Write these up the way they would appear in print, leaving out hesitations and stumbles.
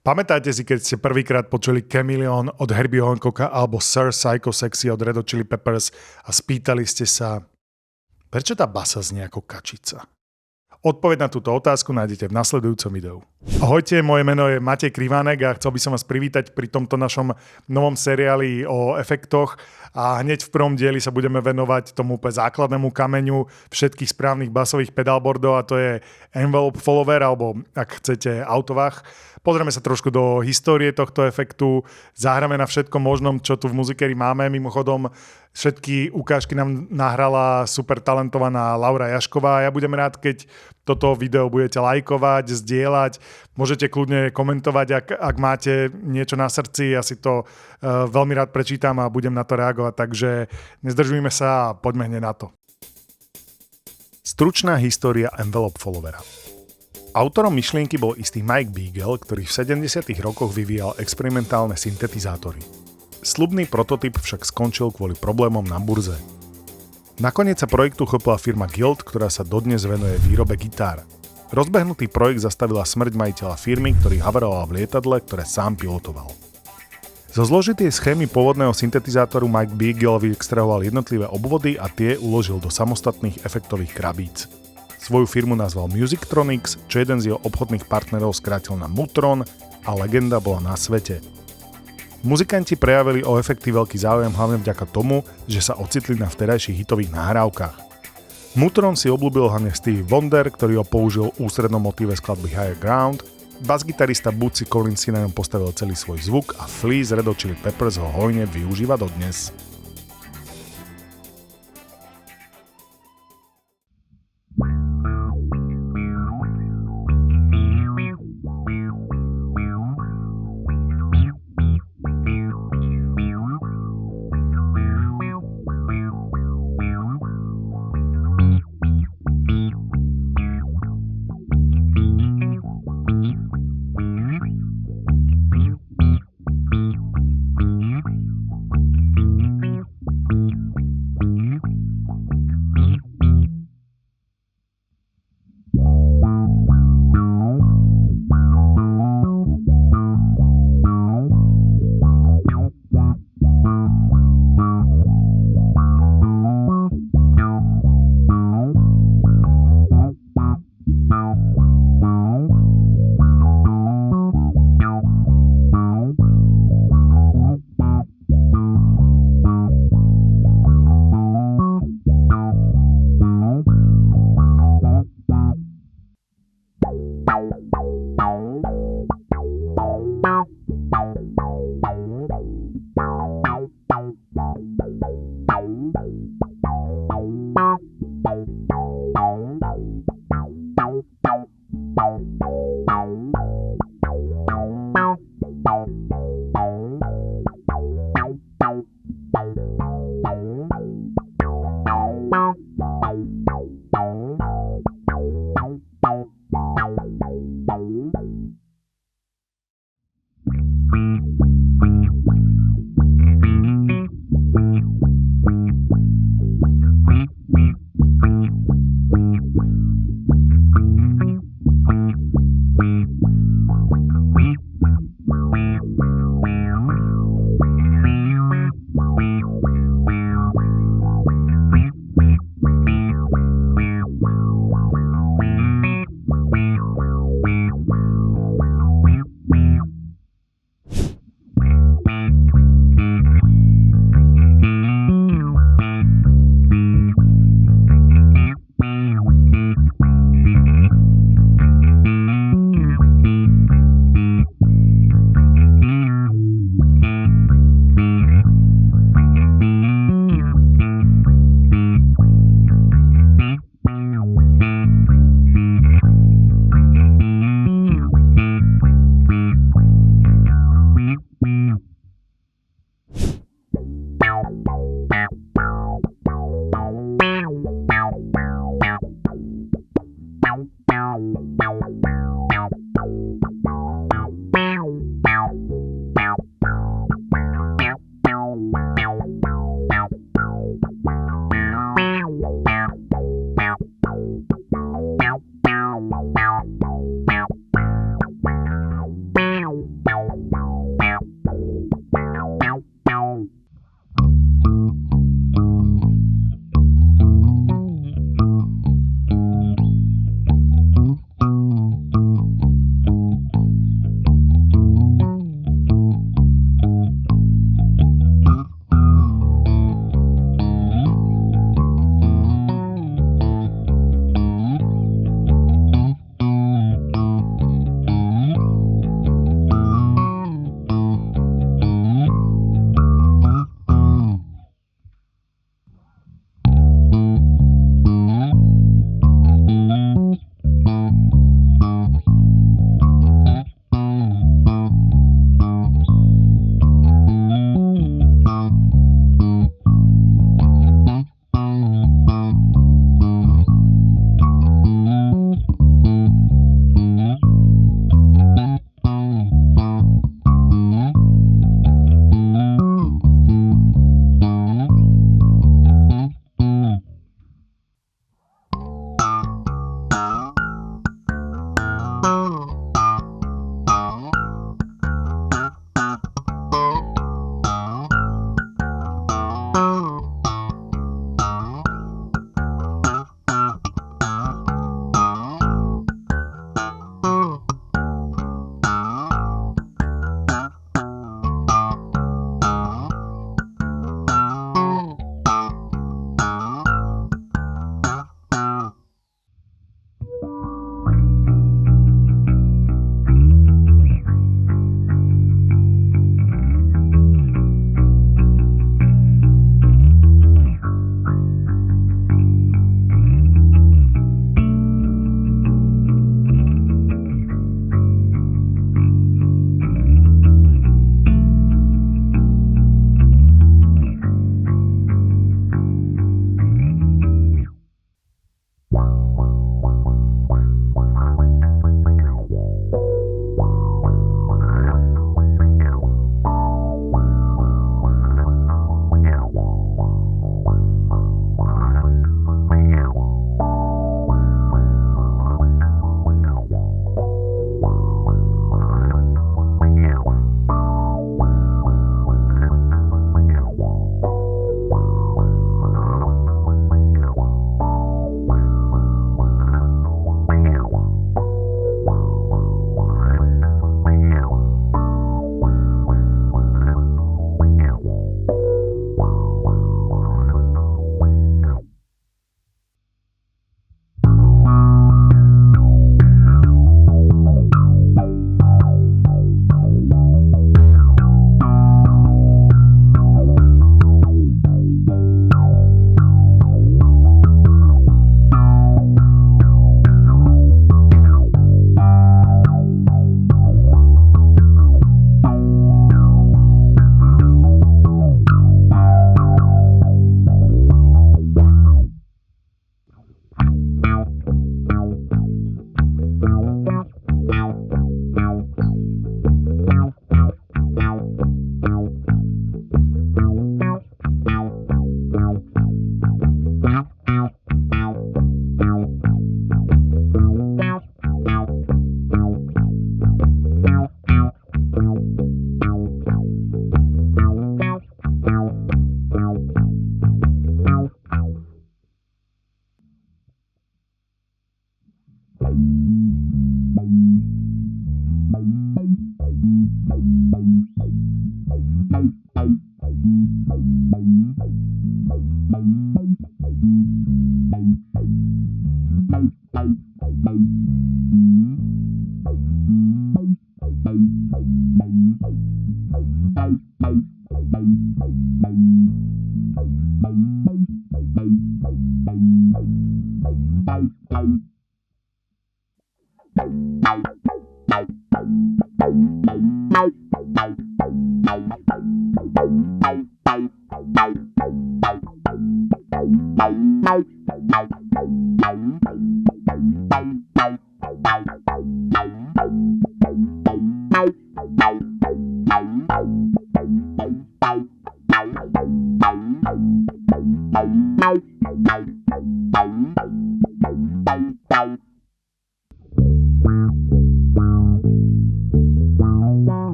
Pamätáte si, keď ste prvýkrát počuli Chameleon od Herbieho Hancocka alebo Sir Psycho Sexy od Red Hot Chili Peppers a spýtali ste sa, prečo tá basa znie ako kačica? Odpoveď na túto otázku nájdete v nasledujúcom videu. Ahojte, moje meno je Matej Krivánek a chcel by som vás privítať pri tomto našom novom seriáli o efektoch a hneď v prvom dieli sa budeme venovať tomu úplne základnému kameňu všetkých správnych basových pedalboardov a to je envelope follower alebo ak chcete autovách. Pozrieme sa trošku do histórie tohto efektu, zahráme na všetkom možnom, čo tu v muzikeri máme. Mimochodom, všetky ukážky nám nahrala super talentovaná Laura Jašková. Ja budem rád, keď toto video budete lajkovať, zdieľať. Môžete kľudne komentovať, ak máte niečo na srdci. Ja si to veľmi rád prečítam a budem na to reagovať. Takže nezdržujme sa a poďme hneď na to. Stručná história envelope followera. Autorom myšlienky bol istý Mike Beagle, ktorý v 70. rokoch vyvíjal experimentálne syntetizátory. Sľubný prototyp však skončil kvôli problémom na burze. Nakoniec sa projektu chopila firma Guild, ktorá sa dodnes venuje výrobe gitár. Rozbehnutý projekt zastavila smrť majiteľa firmy, ktorý haveroval v lietadle, ktoré sám pilotoval. Zo zložitej schémy pôvodného syntetizátoru Mike Beagle vyextrahoval jednotlivé obvody a tie uložil do samostatných efektových krabíc. Svoju firmu nazval Musictronics, čo jeden z jeho obchodných partnerov skrátil na Mutron a legenda bola na svete. Muzikanti prejavili o efekty veľký záujem hlavne vďaka tomu, že sa ocitli na vtedajších hitových nahrávkach. Mutron si obľúbil hlavne Stevie Wonder, ktorý ho použil v ústrednom motíve skladby Higher Ground, basgitarista Bootsy Collins si na ňom postavil celý svoj zvuk a Flea z Red Hot Chili Peppers ho hojne využíva dodnes.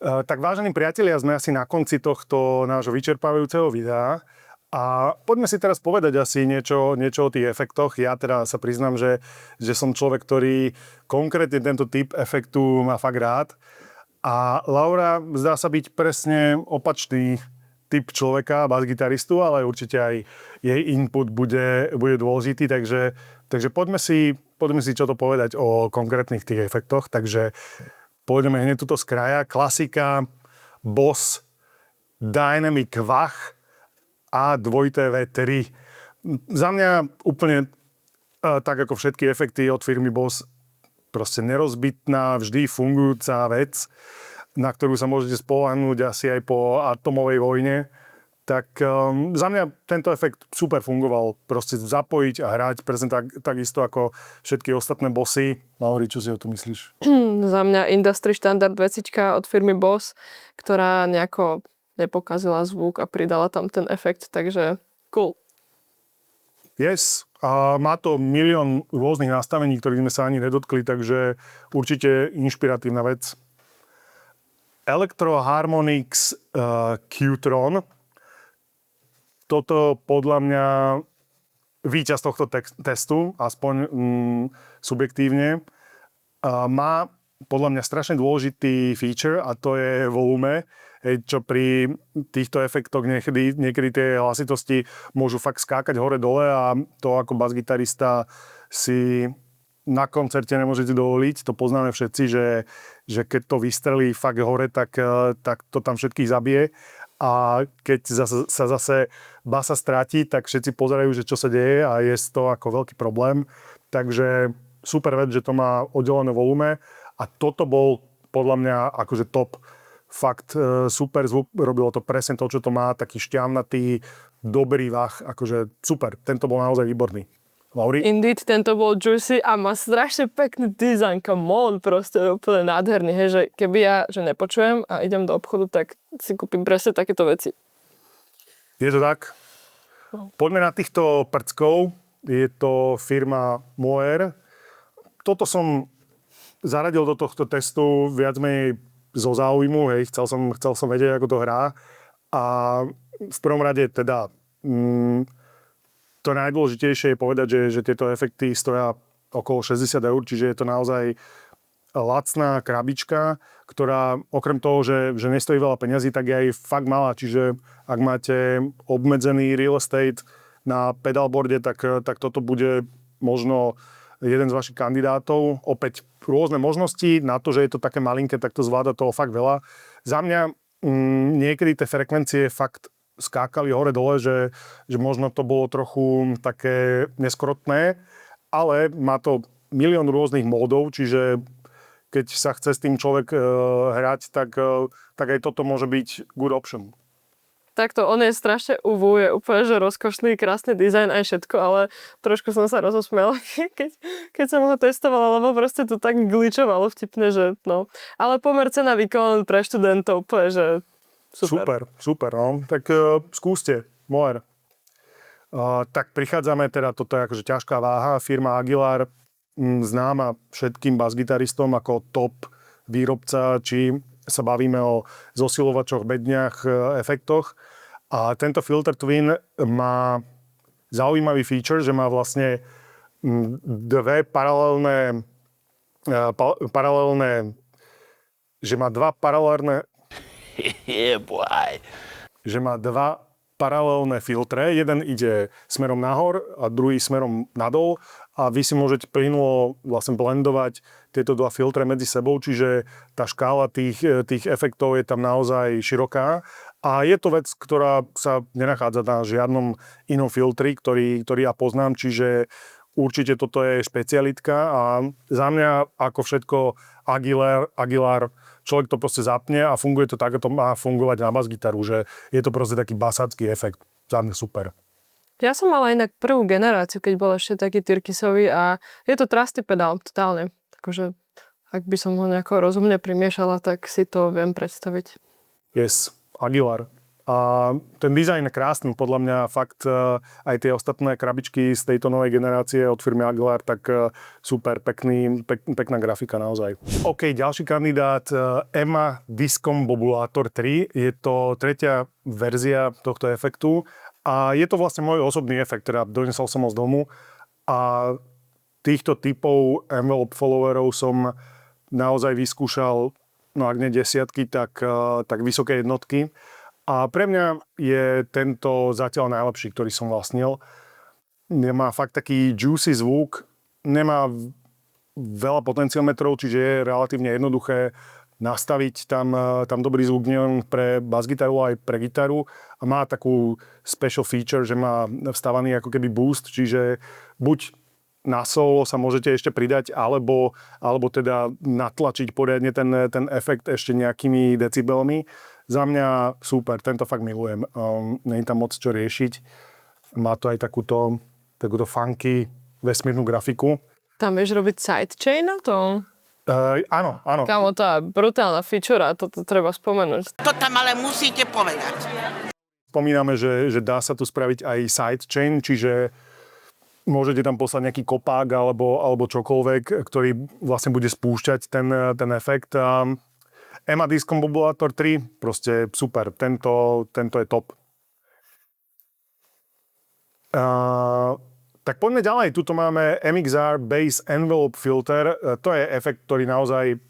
Tak vážení priatelia, sme asi na konci tohto nášho vyčerpávajúceho videa a poďme si teraz povedať asi niečo o tých efektoch. Ja teda sa priznám, že som človek, ktorý konkrétne tento typ efektu má fakt rád a Laura zdá sa byť presne opačný typ človeka, basgitaristu, ale určite aj jej input bude dôležitý, takže poďme si čo to povedať o konkrétnych tých efektoch, takže pôjdeme hneď tuto z kraja. Klasika, Boss, Dynamic Wach a 2TV3. Za mňa úplne tak ako všetky efekty od firmy Boss, proste nerozbitná, vždy fungujúca vec, na ktorú sa môžete spoľahnúť asi aj po atomovej vojne. tak za mňa tento efekt super fungoval. Proste zapojiť a hrať presne takisto ako všetky ostatné bossy. Lauri, čo si o to myslíš? Za mňa industry štandard vecička od firmy Boss, ktorá nejako nepokazila zvuk a pridala tam ten efekt, takže cool. Yes, a má to milión rôznych nastavení, ktorých sme sa ani nedotkli, takže určite inšpiratívna vec. Electro Harmonix Qtron. Toto podľa mňa víťaz tohto testu, aspoň subjektívne, má podľa mňa strašne dôležitý feature a to je volume, čo pri týchto efektoch niekedy tie hlasitosti môžu fakt skákať hore-dole a to ako basgitarista si na koncerte nemôžete dovoliť. To poznáme všetci, že keď to vystrelí fakt hore, tak to tam všetkých zabije. A keď sa zase basa stratí, tak všetci pozerajú, že čo sa deje a je to ako veľký problém. Takže super vec, že to má oddelené volume a toto bol podľa mňa akože top. Fakt super zvuk, robilo to presne to, čo to má, taký šťavnatý, dobrý vah, akože super, tento bol naozaj výborný. Lauri? Indeed, tento bol juicy a má strašne pekný dizajn, come on, proste úplne nádherný, hej, že keby ja nepočujem a idem do obchodu, tak si kúpim presne takéto veci. Je to tak? Poďme na týchto prckov, je to firma Moer. Toto som zaradil do tohto testu viac menej zo záujmu, hej, chcel som vedieť, ako to hrá. A v prvom rade teda to najdôležitejšie je povedať, že tieto efekty stoja okolo 60 €, čiže je to naozaj lacná krabička, ktorá okrem toho, že nestojí veľa peňazí, tak je aj fakt malá. Čiže ak máte obmedzený real estate na pedalboarde, tak toto bude možno jeden z vašich kandidátov. Opäť rôzne možnosti, na to, že je to také malinké, tak to zvláda toho fakt veľa. Za mňa niekedy tie frekvencie fakt skákali hore-dole, že možno to bolo trochu také neskrotné, ale má to milión rôznych módov, čiže keď sa chce s tým človek hrať, tak aj toto môže byť good option. Takto, on je strašne je úplne, že rozkošný, krásny dizajn aj všetko, ale trošku som sa rozosmiala, keď som ho testovala, lebo proste to tak glitchovalo vtipne, že no. Ale pomer cena výkon pre študentov úplne, že Super, no. Tak skúste, Moer. Tak prichádzame, teda toto je akože ťažká váha, firma Aguilar, známa všetkým basgitaristom ako top výrobca, či sa bavíme o zosilovačoch, bedniach, efektoch. A tento Filter Twin má zaujímavý feature, že má vlastne dve paralelné že má dva paralelné že má dva paralelné filtre. Jeden ide smerom nahor a druhý smerom nadol a vy si môžete plynulo vlastne blendovať tieto dva filtre medzi sebou, čiže tá škála tých efektov je tam naozaj široká a je to vec, ktorá sa nenachádza na žiadnom inom filtri, ktorý ja poznám, čiže určite toto je špecialitka a za mňa ako všetko Aguilar, človek to proste zapne a funguje to tak, ako to má fungovať na basgitaru, že je to proste taký basácky efekt. Za mňa super. Ja som mala inak prvú generáciu, keď bol ešte taký tyrkysový a je to trusty pedál, totálne. Takže ak by som ho nejako rozumne primiešala, tak si to viem predstaviť. Yes, Aguilar. A ten dizajn je krásny, podľa mňa fakt aj tie ostatné krabičky z tejto novej generácie od firmy Aguilar, tak super, pekná grafika naozaj. OK, ďalší kandidát, EMA Discombobulator 3, je to tretia verzia tohto efektu a je to vlastne môj osobný efekt, teda donesol som ho z domu a týchto typov envelope followerov som naozaj vyskúšal, no ak nie desiatky, tak vysoké jednotky. A pre mňa je tento zatiaľ najlepší, ktorý som vlastnil. Má fakt taký juicy zvuk, nemá veľa potenciometrov, čiže je relatívne jednoduché nastaviť tam dobrý zvuk nielen pre basgitaru, ale aj pre gitaru. A má takú special feature, že má vstávaný ako keby boost, čiže buď na solo sa môžete ešte pridať, alebo teda natlačiť poriadne ten efekt ešte nejakými decibelmi. Za mňa super, tento fakt milujem. Není tam moc čo riešiť. Má to aj takúto funky vesmírnu grafiku. Tam vieš robiť sidechain na to? Áno. Kámo, tá brutálna feature, toto treba spomenúť. To tam ale musíte povedať. Spomíname, že dá sa tu spraviť aj sidechain, čiže môžete tam poslať nejaký kopák alebo čokoľvek, ktorý vlastne bude spúšťať ten efekt. EMA Discombobulator 3, proste super, tento je top. Tak poďme ďalej, tuto máme MXR Base Envelope Filter, to je efekt, ktorý naozaj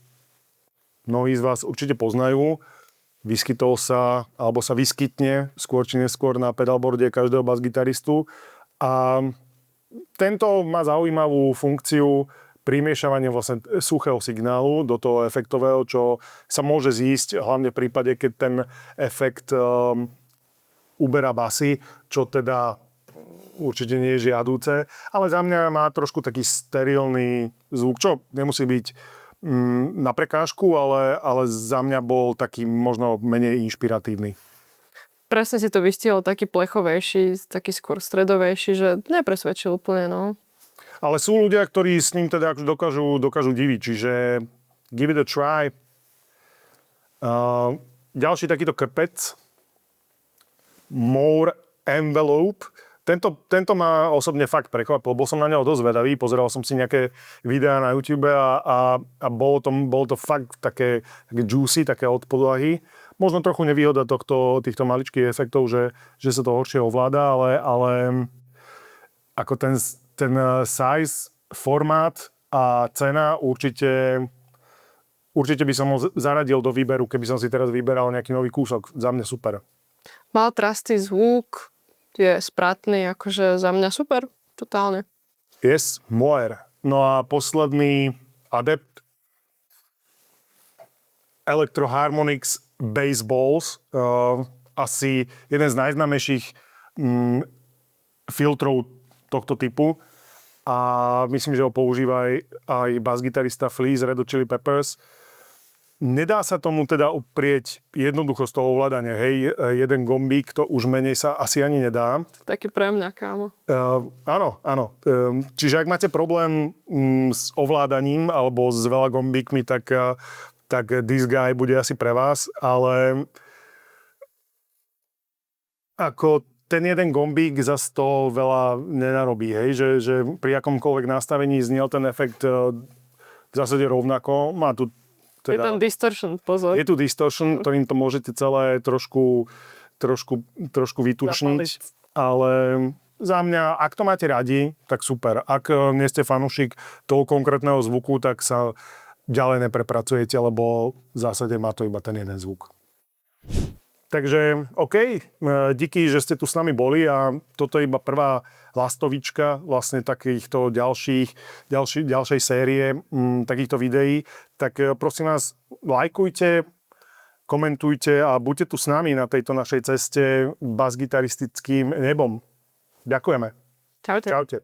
mnohí z vás určite poznajú. Vyskytol sa, alebo sa vyskytne skôr či neskôr na pedalboarde každého basgitaristu. A tento má zaujímavú funkciu primiešavania vlastne suchého signálu do toho efektového, čo sa môže zísť hlavne v prípade, keď ten efekt uberá basy, čo teda určite nie je žiadúce, ale za mňa má trošku taký sterilný zvuk, čo nemusí byť na prekážku, ale za mňa bol taký možno menej inšpiratívny. Presne si to vystihol, taký plechovejší, taký skôr stredovejší, že nepresvedčil úplne, no. Ale sú ľudia, ktorí s ním teda dokážu diviť, čiže give it a try. Ďalší takýto krpec, More Envelope. Tento ma osobne fakt prekvapil. Bol som na neho dosť vedavý, pozeral som si nejaké videá na YouTube a bolo to fakt také juicy, také od podlahy. Možno trochu nevýhoda týchto maličkých efektov, že sa to horšie ovláda, ale ako ten size, formát a cena určite by som ho zaradil do výberu, keby som si teraz vyberal nejaký nový kúsok. Za mňa super. Mal trastý zvuk, je spratný, akože za mňa super, totálne. Yes, Moer. No a posledný adept Electro Harmonix Baseballs. Asi jeden z najznámejších filtrov tohto typu. A myslím, že ho používa aj basgitarista Flea z Red Hot Chili Peppers. Nedá sa tomu teda uprieť jednoducho z toho ovládania. Hej, jeden gombík, to už menej sa asi ani nedá. Taký pre mňa, kámo. Áno. Čiže ak máte problém s ovládaním alebo s veľa gombíkmi, tak this guy bude asi pre vás, ale ako ten jeden gombík zas to veľa nenarobí, hej, že pri akomkoľvek nastavení zniel ten efekt v zásade rovnako. Má tu je tam distortion, pozor. Je tu distortion, ktorým to môžete celé trošku vytučniť, ale za mňa, ak to máte radi, tak super. Ak nie ste fanúšik toho konkrétneho zvuku, tak sa ďalej neprepracujete, lebo v zásade má to iba ten jeden zvuk. Takže OK, díky, že ste tu s nami boli a toto je iba prvá lastovička vlastne takýchto ďalšej série takýchto videí. Tak prosím vás, lajkujte, komentujte a buďte tu s nami na tejto našej ceste basgitaristickým nebom. Ďakujeme. Čaute. Čaute.